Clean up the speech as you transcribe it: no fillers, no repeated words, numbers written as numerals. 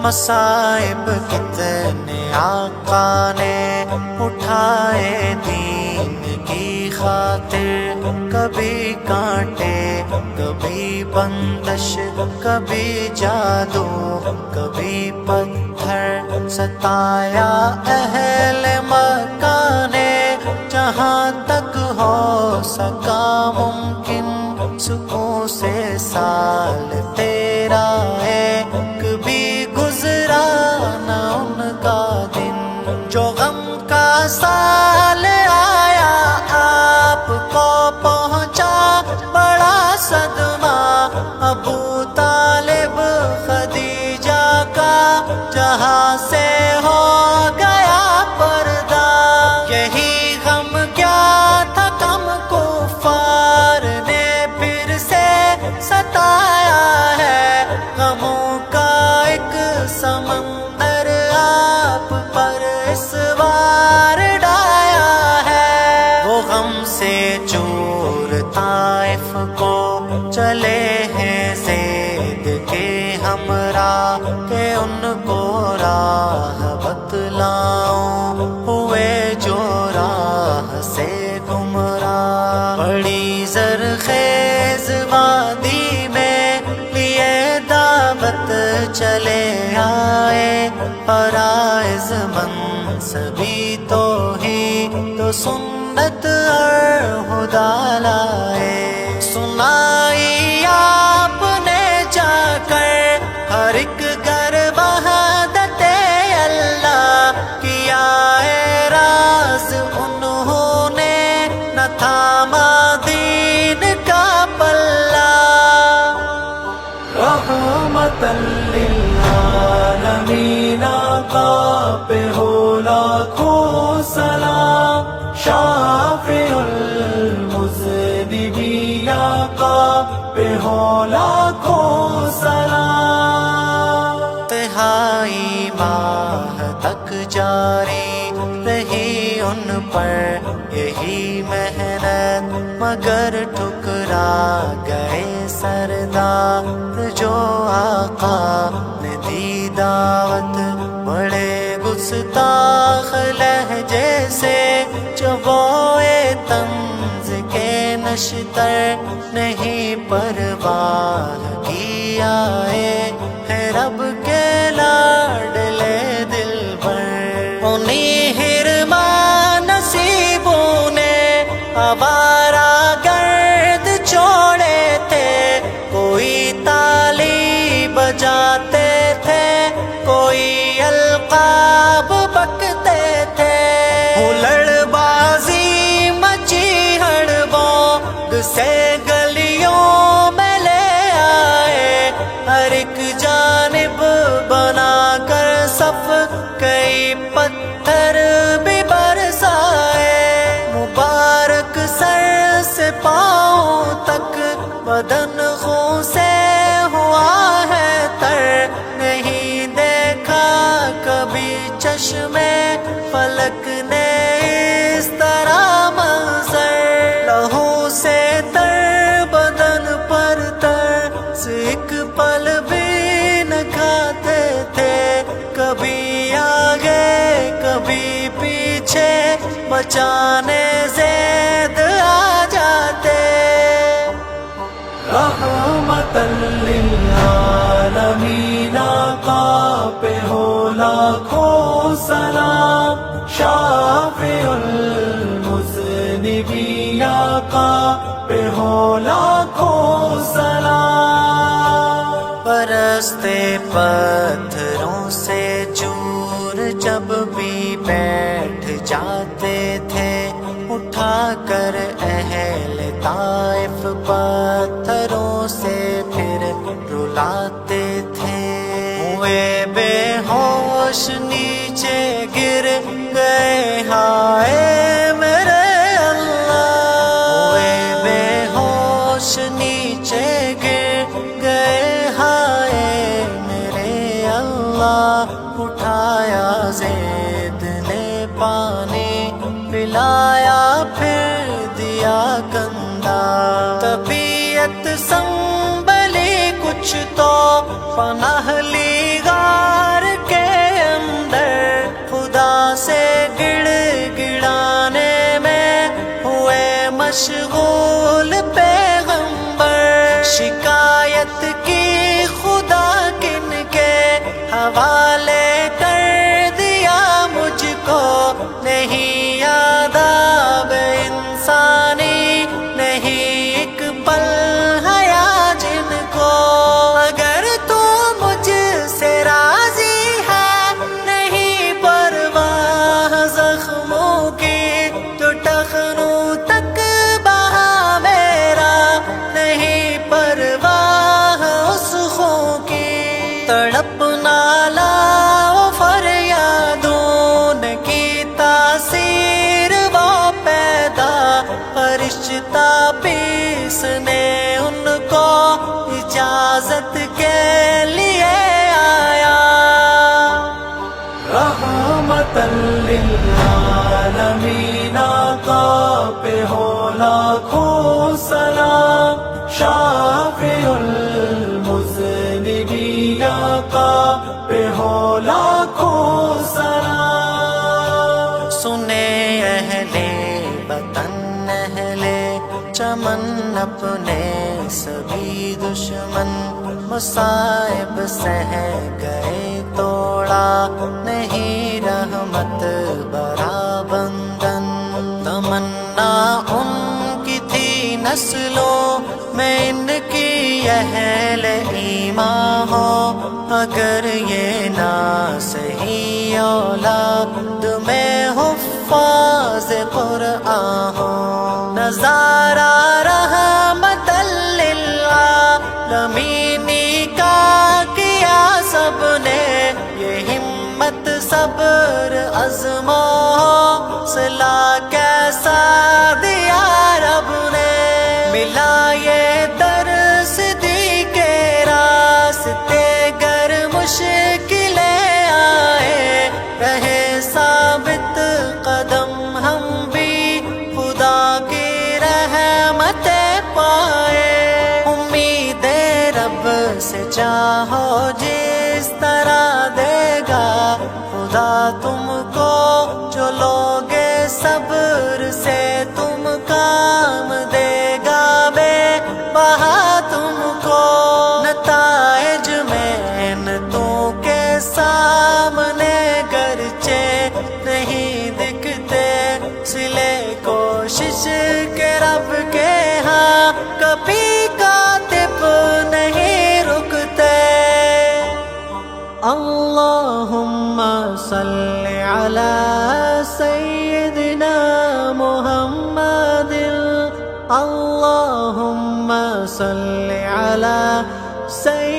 مصائب کتنے آقا نے اٹھائے دین کی خاطر، کبھی کانٹے کبھی بندش کبھی جادو کبھی پتھر، ستایا اہل مکہ نے جہاں تک ہو سکا ممکن، سکون سے سال تیرا ایک بھی گزرا نہ ان کا دن، جو غم کا سال آیا آپ کو پہنچا بڑا صدمہ، ابو طالب خدیجہ کا جہاں سے ہو گیا پردہ، یہی غم کیا تھا کم کفار نے پھر سے ستایا ہے، غموں کا ایک سمندر آپ پر اس بار ڈایا ہے، وہ غم سے چور طائف کو چلے ہیں زید کے ہمراہ، کہ ان کو راہ بتلاؤں ہوئے جو راہ سے گمراہ، بڑی زرخیز وادی میں لیے دعوت چلے آئے، فرائض منصبی توحید تو سنت اور ہدی لائے، سنائی آپ نے جا کر ہر ایک گھر وحدت اللہ، کیا اعراض انہوں نے نہ تھاما دین کا پلہ، رحمت للعالمین آقا پہ ہو لاکھوں سلام، شافع المذنبین آقا پہ ہو لاکھوں سلام، تہائی ماہ تک جاری رہی ان پر یہی محنت، مگر ٹھکرا گئے سردار جو آقا نے دی دعوت، بڑے گستاخ لہجے سے چبوئے طنز کے نشتر، نہیں پرواہ کی آئے ہے رب کے لاڈلے دل پر، انہیں حرما نصیبوں نے آوارہ گرد چھوڑے تھے، کوئی تالی بجاتے تھے کوئی القاب بکتے تھے، ہلڑ بازی مچی ہڑبوں سے گلیوں میں لے آئے، ہر ایک جانب بنا کر صف کئی پتھر بھی برسائے، مبارک سر سے پاؤں تک بدن خون سے ہوا ہے تر، نہیں دیکھا کبھی چشم فلک نے اس طرح منظر، لہو سے تر بدن پر تر ایک پل بھی نہ کھاتے تھے، کبھی آگے کبھی پیچھے بچانے زید آ جاتے، رحمت للعالمین آقا پہ ہو لاکھوں سلام، شافع المذنبین آقا پہ ہو لاکھوں سلام، برستے پتھروں سے چور جب بھی بیٹھ جاتے تھے، اٹھا کر اہل طائف پتھروں سے پھر رلاتے تھے، ہوئے بے ہوش نیچے گر گئے ہائے میرے اللہ، ہوئے بے ہوش نیچے گر گئے ہائے میرے اللہ، اٹھایا زید نے پانی پلایا پھر دیا کندھا، طبیعت سنبھلی کچھ تو پناہ لی غار حوالے کر دیا مجھ کو، نہیں یاد آب انسانی، نہیں ایک پل حیا جن کو۔ اگر تو مجھ سے راضی ہے نہیں پرواہ زخموں کی، جو ٹخنوں تک بہا میرا نہیں پرواہ اس خوں کی۔ تڑپ نالا فریادوں نے کی تاثیر وہ پیدا، فرشتہ پیسنے ان کو اجازت کے لیے آیا۔ رحمت للعالمین آقا پہ ہو لاکھوں سلام، شافع المذنبین آقا پہ ہو لاکھوں سلام۔ سنے اہل وطن اہل چمن اپنے سبھی دشمن، مصائب سہ گئے توڑا نہیں رحمت برا بندھن۔ تمنا ان کی تھی نسلوں میں ان کی اہل ایمان ہو، اگر یہ نہ صحیح اولاد میں حفاظ قرآن ہو۔ نظارہ رحمت للعالمین کا کیا سب نے، یہ ہمت صبر عزم و حوصلہ کیسا دیا رب نے۔ ملا یہ درس دی کے راستے گر مشکلیں آئے، رہے ثابت قدم ہم بھی خدا کی رحمتیں پائے۔ امید رب سے چاہو جس طرح دے گا خدا تم کو، جو لوگے صبر سے تم کام دے گا بے بہا تم کو۔ نتائج محنتوں کے سامنے گرچہ نہیں دکھتے، سلے کوشش کے رب کے ہاں کبھی کاتب نہیں رکتے۔ اللہم صلی علی سیدنا محمد، اللہم صلی علی سیدنا